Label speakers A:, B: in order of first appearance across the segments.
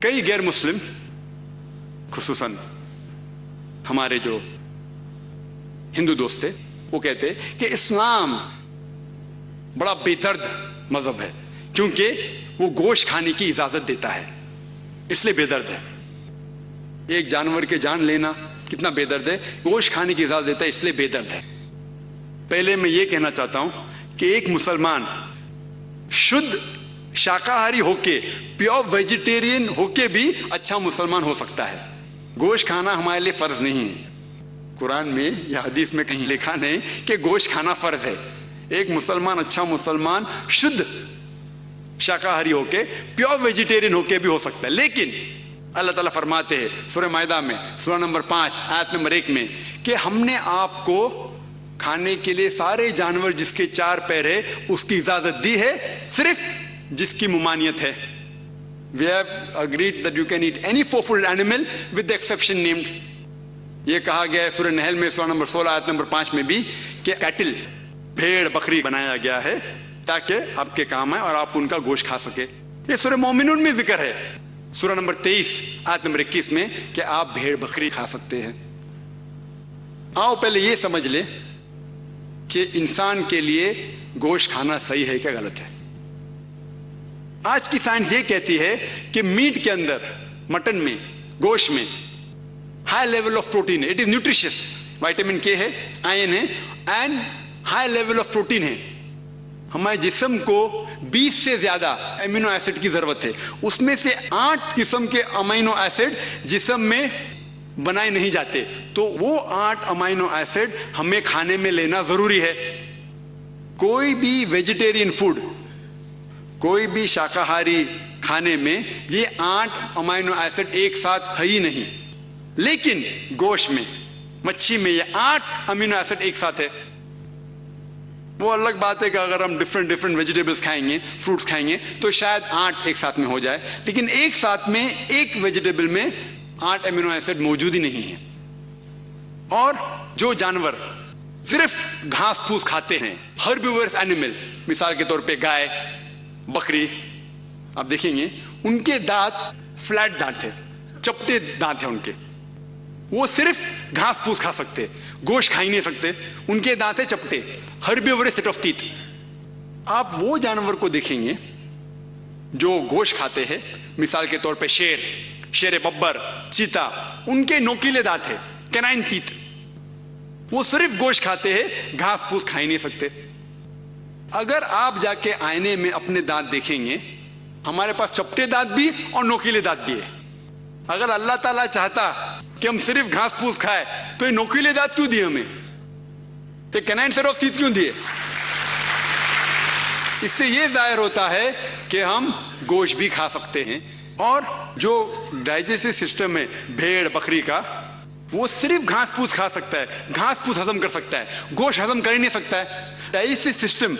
A: कई गैर मुस्लिम, खुसूसन हमारे जो हिंदू दोस्त थे, वो कहते कि इस्लाम बड़ा बेदर्द मजहब है क्योंकि वो गोश्त खाने की इजाजत देता है, इसलिए बेदर्द है। एक जानवर के जान लेना कितना बेदर्द है, गोश्त खाने की इजाजत देता है इसलिए बेदर्द है। पहले मैं ये कहना चाहता हूं कि एक मुसलमान शुद्ध शाकाहारी होके, प्योर वेजिटेरियन होके भी अच्छा मुसलमान हो सकता है। गोश्त खाना हमारे लिए फर्ज नहीं है। कुरान में या हदीस में कहीं लिखा नहीं कि गोश्त खाना फर्ज है। एक मुसलमान अच्छा मुसलमान शुद्ध शाकाहारी होके, प्योर वेजिटेरियन होके भी हो सकता है। लेकिन अल्लाह ताला फरमाते हैं सूरह मायदा में, सूरह नंबर 5 आयत नंबर 1 में कि हमने आपको खाने के लिए सारे जानवर जिसके 4 पैर है उसकी इजाजत दी है, सिर्फ जिसकी मुमानियत है। We have agreed that you can eat any four-footed animal with the exception named. ये कहा गया है सूरह नहल में सूरह नंबर 16 आयत नंबर 5 में भी कि कैटल, भेड़ बकरी बनाया गया है ताकि आपके काम आए और आप उनका गोश्त खा सके। ये सूरह मोमिनून में जिक्र है सूरह नंबर 23 आयत नंबर 21 में कि आप भेड़ बकरी खा सकते हैं। आओ पहले ये समझ ले कि इंसान के लिए गोश्त खाना सही है क्या गलत है। आज की साइंस ये कहती है कि मीट के अंदर, मटन में, गोश्त में हाई लेवल ऑफ प्रोटीन है, इट इज न्यूट्रिशियस, विटामिन के है, आयरन है and high level of protein है। हमारे जिस्म को 20 से ज्यादा अमीनो एसिड की जरूरत है, उसमें से 8 किस्म के अमीनो एसिड जिस्म में बनाए नहीं जाते, तो वो 8 अमीनो एसिड हमें खाने में लेना जरूरी है। कोई भी वेजिटेरियन फूड, कोई भी शाकाहारी खाने में ये 8 अमीनो एसिड एक साथ है ही नहीं, लेकिन गोश्त में, मच्छी में ये 8 अमीनो एसिड एक साथ है। वो अलग बात है कि अगर हम डिफरेंट वेजिटेबल्स खाएंगे, फ्रूट्स खाएंगे तो शायद 8 एक साथ में हो जाए, लेकिन एक साथ में एक वेजिटेबल में 8 अमीनो एसिड मौजूद ही नहीं है। और जो जानवर सिर्फ घास फूस खाते हैं, हर्बिवोरस एनिमल, मिसाल के तौर पे गाय, बकरी, आप देखेंगे उनके दांत फ्लैट दांत है, चपटे दांत है उनके, वो सिर्फ घास फूस खा सकते, गोश्त खा ही नहीं सकते, उनके दांत है चपटे, हर्बिवोरस सेट ऑफ टीथ। आप वो जानवर को देखेंगे जो गोश्त खाते हैं, मिसाल के तौर पे शेर बब्बर, चीता, उनके नोकीले दांत है, कैनाइन टीथ, वो सिर्फ गोश्त खाते हैं, घास फूस खा ही नहीं सकते। अगर आप जाके आईने में अपने दांत देखेंगे, हमारे पास चपटे दांत भी और नोकीले दांत भी है। अगर अल्लाह ताला चाहता कि हम सिर्फ घास फूस खाए तो ये नोकीले दांत क्यों दिए हमें, तो कैनाइन सेट ऑफ टीथ क्यों दिए। इससे ये जाहिर होता है कि हम गोश्त भी खा सकते हैं। और जो डाइजेस्टिव सिस्टम है भेड़ बकरी का, वो सिर्फ घास फूस खा सकता है, घास फूस हजम कर सकता है, गोश्त हजम कर ही नहीं सकता है। डाइजेस्टिव सिस्टम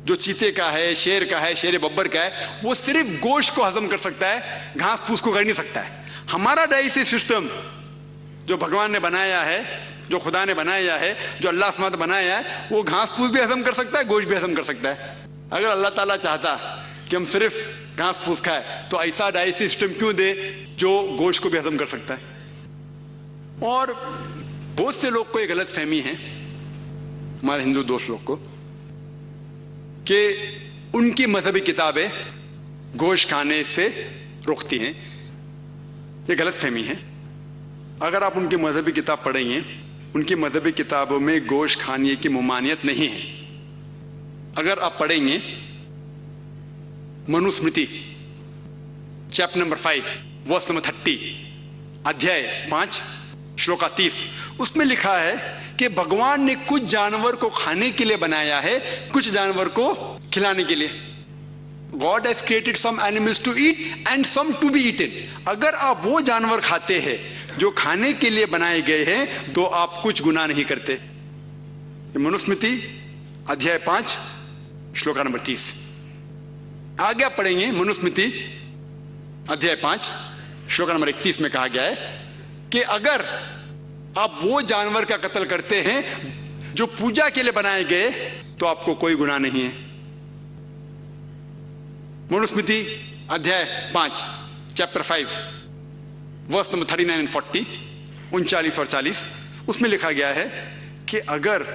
A: जो चीते का है, शेर का है, शेर बब्बर का है, वो सिर्फ गोश्त को हजम कर सकता है, घास फूस को कर नहीं सकता है। हमारा डाइजेस्टिव सिस्टम जो भगवान ने बनाया है, जो खुदा ने बनाया है, जो अल्लाह सुब्हानहू व तआला बनाया है, वो घास फूस भी हजम कर सकता है, गोश्त भी हजम कर सकता है। अगर अल्लाह ताला चाहता कि हम सिर्फ घास फूस खाए तो ऐसा डाइजेस्टिव सिस्टम क्यों दे जो गोश्त को भी हजम कर सकता है। और बहुत से लोग को ये गलत फहमी है, हमारे हिंदू दोस्त लोग को, कि उनकी मजहबी किताबें गोश्त खाने से रोकती हैं। ये गलत फहमी है। अगर आप उनकी मजहबी किताब पढ़ेंगे, उनकी मजहबी किताबों में गोश्त खाने की मुमानियत नहीं है। अगर आप पढ़ेंगे Manusmriti chapter number 5 verse number 30, अध्याय 5 श्लोका 30, उसमें लिखा है कि भगवान ने कुछ जानवर को खाने के लिए बनाया है, कुछ जानवर को खिलाने के लिए। God has created some animals to eat and some to be eaten. अगर आप वो जानवर खाते हैं जो खाने के लिए बनाए गए हैं तो आप कुछ गुनाह नहीं करते। मनुस्मृति अध्याय 5 श्लोका नंबर 30। आगे आप पढ़ेंगे मनुस्मृति अध्याय 5 श्लोका नंबर 31 में कहा गया है कि अगर आप वो जानवर का कत्ल करते हैं जो पूजा के लिए बनाए गए तो आपको कोई गुनाह नहीं है। मनुस्मृति अध्याय 5 चैप्टर 5 वर्स नंबर 39 एंड 40, 39 और 40, उसमें लिखा गया है कि अगर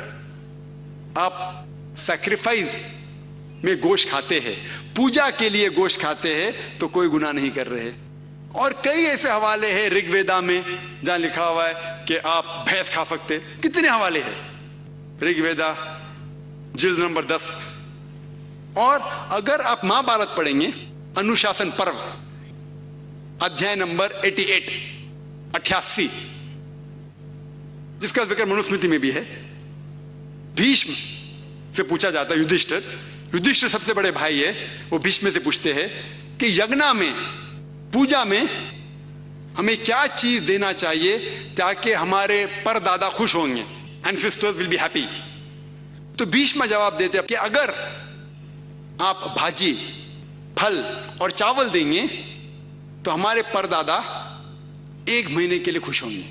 A: आप सैक्रिफाइस में गोश्त खाते हैं, पूजा के लिए गोश्त खाते हैं, तो कोई गुनाह नहीं कर रहे। और कई ऐसे हवाले हैं ऋग्वेदा में जहां लिखा हुआ है कि आप भैंस खा सकते। कितने हवाले हैं ऋग्वेदा जिल्द नंबर 10। और अगर आप महाभारत पढ़ेंगे, अनुशासन पर्व अध्याय नंबर 88, जिसका जिक्र मनुस्मृति में भी है, भीष्म से पूछा जाता है, युधिष्ठिर सबसे बड़े भाई है, वो भीष्म से पूछते हैं कि यज्ञ में, पूजा में हमें क्या चीज देना चाहिए ताकि हमारे परदादा खुश होंगे, एंसेस्टर्स विल बी हैप्पी। तो भीष्म जवाब देते हैं कि अगर आप भाजी, फल और चावल देंगे तो हमारे परदादा 1 महीने के लिए खुश होंगे।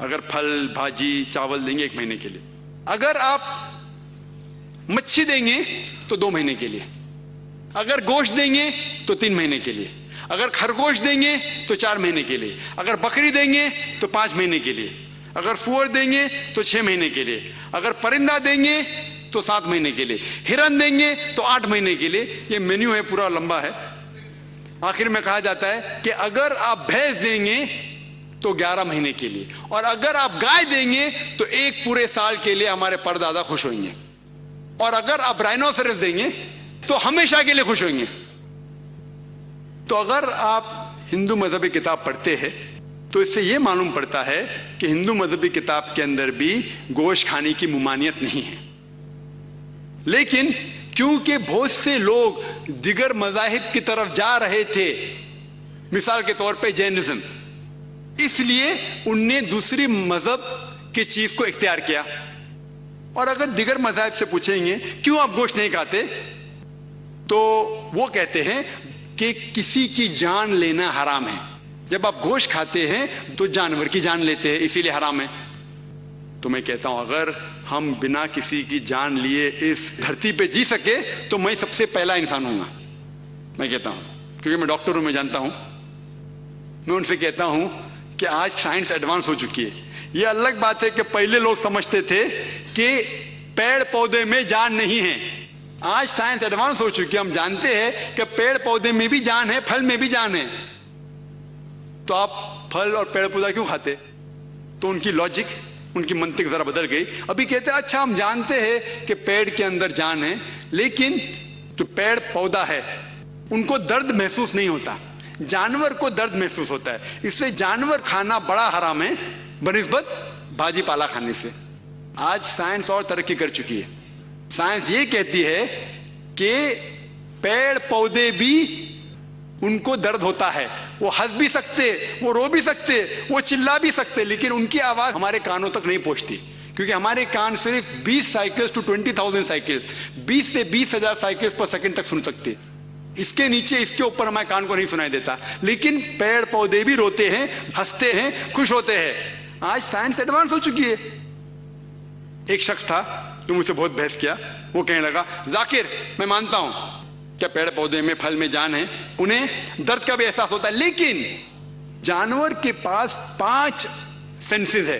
A: अगर फल, भाजी, चावल देंगे 1 महीने के लिए। अगर आप मच्छी देंगे तो 2 महीने के लिए। अगर गोश्त देंगे तो 3 महीने के लिए। अगर खरगोश देंगे तो 4 महीने के लिए। अगर बकरी देंगे तो 5 महीने के लिए। अगर सूअर देंगे तो 6 महीने के लिए। अगर परिंदा देंगे तो 7 महीने के लिए। हिरन देंगे तो 8 महीने के लिए। ये मेन्यू है, पूरा लंबा है। आखिर में कहा जाता है कि अगर आप भैंस देंगे तो 11 महीने के लिए, और अगर आप गाय देंगे तो 1 पूरे साल के लिए हमारे परदादा खुश होंगे, और अगर आप राइनोसरस देंगे तो हमेशा के लिए खुश होंगे। तो अगर आप हिंदू मजहबी किताब पढ़ते हैं तो इससे यह मालूम पड़ता है कि हिंदू मजहबी किताब के अंदर भी गोश्त खाने की मुमानियत नहीं है। लेकिन क्योंकि बहुत से लोग दिगर मजाहिब की तरफ जा रहे थे, मिसाल के तौर पे जैनिज्म, इसलिए उनने दूसरी मजहब की चीज को इख्तियार किया। और अगर दिगर मजाहिब से पूछेंगे क्यों आप गोश्त नहीं खाते, तो वो कहते हैं कि किसी की जान लेना हराम है। जब आप गोश्त खाते हैं तो जानवर की जान लेते हैं, इसीलिए हराम है। तो मैं कहता हूं अगर हम बिना किसी की जान लिए इस धरती पे जी सके तो मैं सबसे पहला इंसान हूंगा। मैं कहता हूं, क्योंकि मैं डॉक्टर हूं, मैं जानता हूं। मैं उनसे कहता हूं कि आज साइंस एडवांस हो चुकी है। यह अलग बात है कि पहले लोग समझते थे कि पेड़ पौधे में जान नहीं है। आज साइंस एडवांस हो चुकी है, हम जानते हैं कि पेड़ पौधे में भी जान है, फल में भी जान है। तो आप फल और पेड़ पौधा क्यों खाते? तो उनकी लॉजिक, उनकी मंतिक जरा बदल गई। अभी कहते हैं अच्छा हम जानते हैं कि पेड़ के अंदर जान है, लेकिन जो पेड़ पौधा है उनको दर्द महसूस नहीं होता, जानवर को दर्द महसूस होता है। इसलिए जानवर खाना बड़ा हराम है बनिस्बत भाजी पाला खाने से। आज साइंस और तरक्की कर चुकी है। साइंस ये कहती है कि पेड़ पौधे भी, उनको दर्द होता है, वो हंस भी सकते, वो रो भी सकते, वो चिल्ला भी सकते, लेकिन उनकी आवाज हमारे कानों तक नहीं पहुंचती, क्योंकि हमारे कान सिर्फ 20 साइकिल्स टू 20,000 साइकिल्स, 20 से 20,000 साइकिल्स पर सेकंड तक सुन सकते। इसके नीचे, इसके ऊपर हमारे कान को नहीं सुनाई देता। लेकिन पेड़ पौधे भी रोते हैं, हंसते हैं, खुश होते हैं। आज साइंस एडवांस हो चुकी है। एक शख्स था जो मुझसे बहुत बहस किया। वो कहने लगा, जाकिर मैं मानता हूं क्या पेड़ पौधे में, फल में जान है, उन्हें दर्द का भी एहसास होता है, लेकिन जानवर के पास 5 सेंसेस है,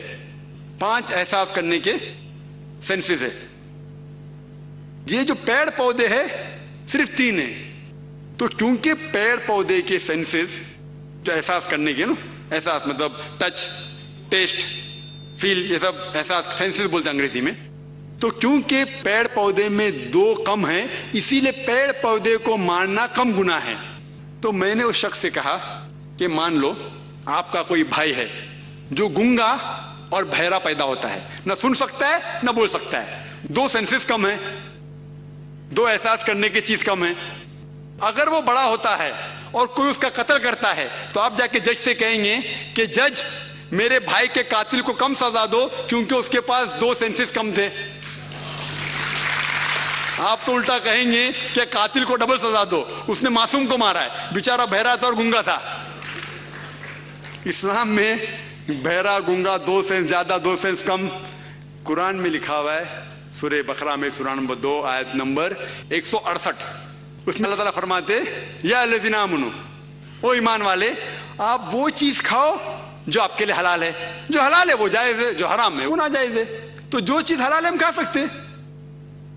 A: 5 एहसास करने के सेंसेस है। ये जो पेड़ पौधे है सिर्फ 3 है। तो क्योंकि पेड़ पौधे के सेंसेस जो एहसास करने के ना, एहसास मतलब टच, टेस्ट, फील, ये सब एहसास सेंसेस बोलते हैं अंग्रेजी में। तो क्योंकि पेड़ पौधे में 2 कम है, इसीलिए पेड़ पौधे को मारना कम गुनाह है। तो मैंने उस शख्स से कहा कि मान लो आपका कोई भाई है जो गूंगा और बहरा पैदा होता है, ना सुन सकता है ना बोल सकता है, 2 सेंसेस कम है, 2 एहसास करने की चीज कम है। अगर वो बड़ा होता है और कोई उसका कत्ल करता है तो आप जाके जज से कहेंगे कि जज मेरे भाई के कातिल को कम सजा दो क्योंकि उसके पास 2 सेंसेस कम थे। आप तो उल्टा कहेंगे कि कातिल को डबल सजा दो, उसने मासूम को मारा है, बेचारा बहरा था और गूंगा था। इस्लाम में बहरा गूंगा 2 सेंस ज्यादा, 2 सेंस कम। कुरान में लिखा हुआ है सूरह बकरा में, सूरा नंबर 2 आयत नंबर 168, उसमें अल्लाह ताला फरमाते या लज़ीना आमनू, ओ ईमान वाले, आप वो चीज खाओ जो आपके लिए हलाल है, जो हलाल है वो जायज है, जो हराम है वो ना जायज है। तो जो चीज हलाल है हम खा सकते हैं।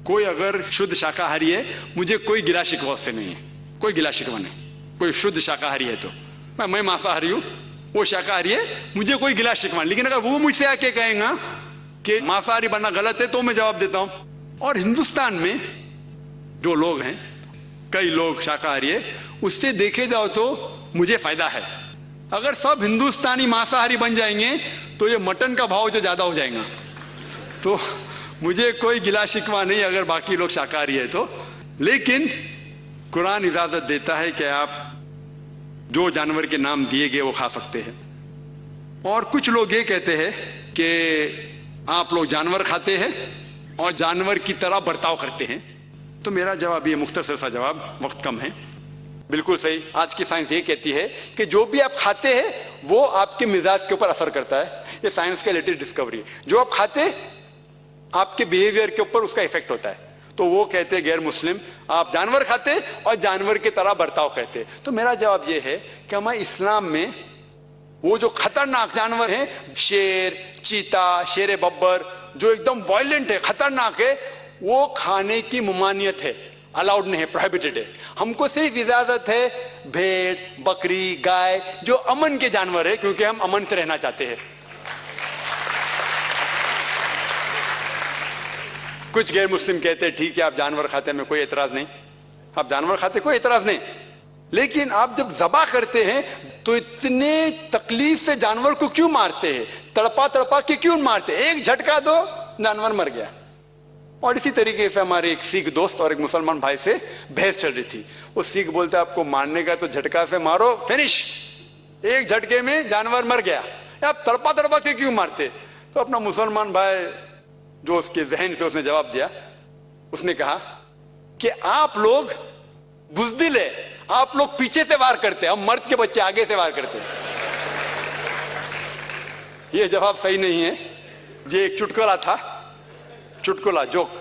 A: कोई अगर शुद्ध शाकाहारी है, मुझे कोई गिला शिकवा उससे नहीं है, कोई गिला शिकवा नहीं। कोई शुद्ध शाकाहारी है तो मैं मांसाहारी हूं, वो शाकाहारी है, मुझे कोई गिला शिकवा नहीं। लेकिन अगर वो मुझसे आके कहेगा कि मांसाहारी बनना गलत है तो मैं जवाब देता हूं। और हिंदुस्तान में जो लोग हैं, कई लोग शाकाहारी है, उससे देखे जाओ तो मुझे फायदा है। अगर सब हिंदुस्तानी मांसाहारी बन जाएंगे तो ये मटन का भाव जो ज्यादा हो जाएगा, तो मुझे कोई गिला शिकवा नहीं अगर बाकी लोग शाकाहारी है तो। लेकिन कुरान इजाजत देता है कि आप जो जानवर के नाम दिए गए वो खा सकते हैं। और कुछ लोग ये कहते हैं कि आप लोग जानवर खाते हैं और जानवर की तरह बर्ताव करते हैं। तो मेरा जवाब ये मुख्तसर सा जवाब, वक्त कम है, बिल्कुल सही। आज की साइंस ये कहती है कि जो भी आप खाते हैं वो आपके मिजाज के ऊपर असर करता है। ये साइंस का लेटेस्ट डिस्कवरी है। जो आप खाते हैं आपके बिहेवियर के ऊपर उसका इफेक्ट होता है। तो वो कहते हैं गैर मुस्लिम आप जानवर खाते और जानवर की तरह बर्ताव करते। तो मेरा जवाब ये है कि हमारे इस्लाम में वो जो खतरनाक जानवर हैं, शेर, चीता, शेर बब्बर, जो एकदम वायलेंट है, खतरनाक है, वो खाने की ममानियत है, अलाउड नहीं है, प्रोहिबिटेड है। हमको सिर्फ इजाजत है भेड़, बकरी, गाय, जो अमन के जानवर है, क्योंकि हम अमन से रहना चाहते हैं। कुछ गैर मुस्लिम कहते हैं ठीक है आप जानवर खाते हैं, में कोई एतराज नहीं, आप जानवर खाते कोई एतराज नहीं। लेकिन आप जब ज़बा करते हैं तो इतने तकलीफ से जानवर को क्यों मारते हैं, तड़पा तड़पा के क्यों मारते हैं? एक झटका दो जानवर मर गया। और इसी तरीके से हमारे एक सिख दोस्त और एक मुसलमान भाई से बहस चल रही थी। वो सिख बोलता आपको मारने का तो झटका से मारो, फिनिश, एक झटके में जानवर मर गया, आप तड़पा तड़पा के क्यों मारते? तो अपना मुसलमान भाई जो उसके जहन से उसने जवाब दिया, उसने कहा कि आप लोग बुज़दिल है, आप लोग पीछे से वार करते हैं, हम मर्द के बच्चे आगे से वार करते हैं। ये जवाब सही नहीं है। ये एक चुटकुला था, चुटकुला, जोक,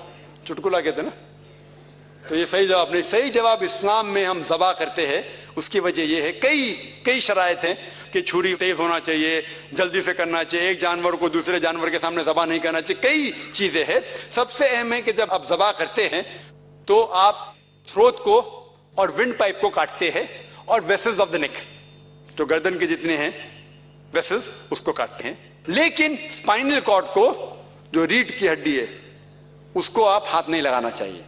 A: चुटकुला कहते ना, तो ये सही जवाब नहीं। सही जवाब इस्लाम में हम ज़बा करते हैं, उसकी वजह यह है, कई शराइत हैं कि छुरी तेज होना चाहिए, जल्दी से करना चाहिए, एक जानवर को दूसरे जानवर के सामने ज़बा नहीं करना चाहिए, कई चीजें हैं। सबसे अहम है कि जब आप ज़बा करते हैं तो आप थ्रोट को और विंड पाइप को काटते हैं और वेसल्स ऑफ द नेक, जो गर्दन के जितने हैं वेसल्स, उसको काटते हैं। लेकिन स्पाइनल कॉर्ड को, जो रीढ़ की हड्डी है, उसको आप हाथ नहीं लगाना चाहिए,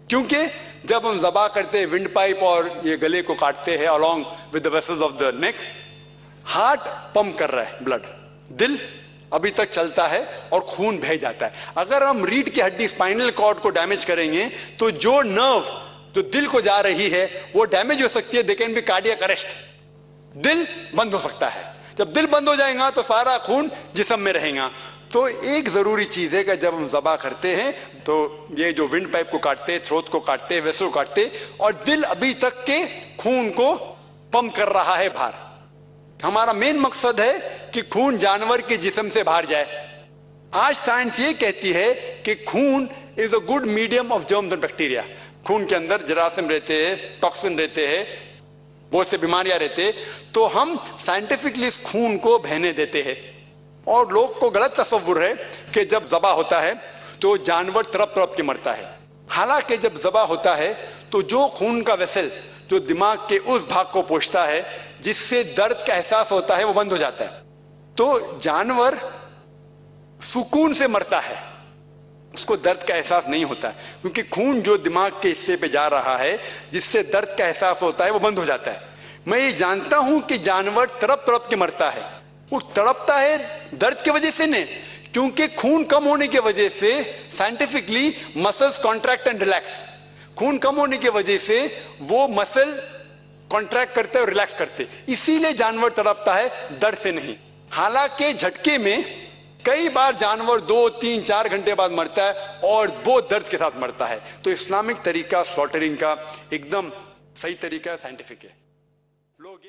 A: क्योंकि जब हम ज़बा करते हैं विंड पाइप और ये गले को काटते हैं along with the vessels of the neck, heart pump कर रहा है ब्लड, दिल अभी तक चलता है और खून बह जाता है। अगर हम रीढ़ की हड्डी, स्पाइनल कॉर्ड को डैमेज करेंगे तो जो नर्व जो दिल को जा रही है वो डैमेज हो सकती है, they can be cardiac arrest, दिल बंद हो सकता है। जब दिल बंद हो जाएगा तो सारा खून जिस्म में रहेगा। तो एक जरूरी चीज है कि जब हम ज़बा करते हैं तो ये जो विंड पाइप को काटते, थ्रोट को काटते, वेसल को काटते, और दिल अभी तक के खून को पंप कर रहा है बाहर। हमारा मेन मकसद है कि खून जानवर के जिस्म से बाहर जाए। आज साइंस ये कहती है कि खून is a good medium of germs and bacteria. खून के अंदर जरासीम रहते हैं, टॉक्सिन रहते हैं, बहुत से बीमारियां रहते हैं। तो हम साइंटिफिकली इस खून को बहने देते हैं। और लोग को गलत तस्वुर है कि जब ज़बा होता है तो जानवर तड़प तड़प के मरता है। हालांकि जब ज़बा होता है तो जो खून का वेसल जो दिमाग के उस भाग को पोंछता है जिससे दर्द का एहसास होता है, वो बंद हो जाता है। तो जानवर सुकून से मरता है, उसको दर्द का एहसास नहीं होता है, क्योंकि खून जो दिमाग के हिस्से पे जा रहा है जिससे दर्द का एहसास होता है वो बंद हो जाता है। मैं ये जानता हूं कि जानवर तड़प तड़प के मरता है, वो तड़पता है दर्द की वजह से नहीं, क्योंकि खून कम होने की वजह से scientifically muscles contract and relax. खून कम होने की वजह से वो मसल कॉन्ट्रैक्ट करते और रिलैक्स करते, इसीलिए जानवर तड़पता है, दर्द से नहीं। हालांकि झटके में कई बार जानवर 2, 3, 4 घंटे बाद मरता है और बहुत दर्द के साथ मरता है। तो इस्लामिक तरीका स्लॉटरिंग का एकदम सही तरीका साइंटिफिक है। लोग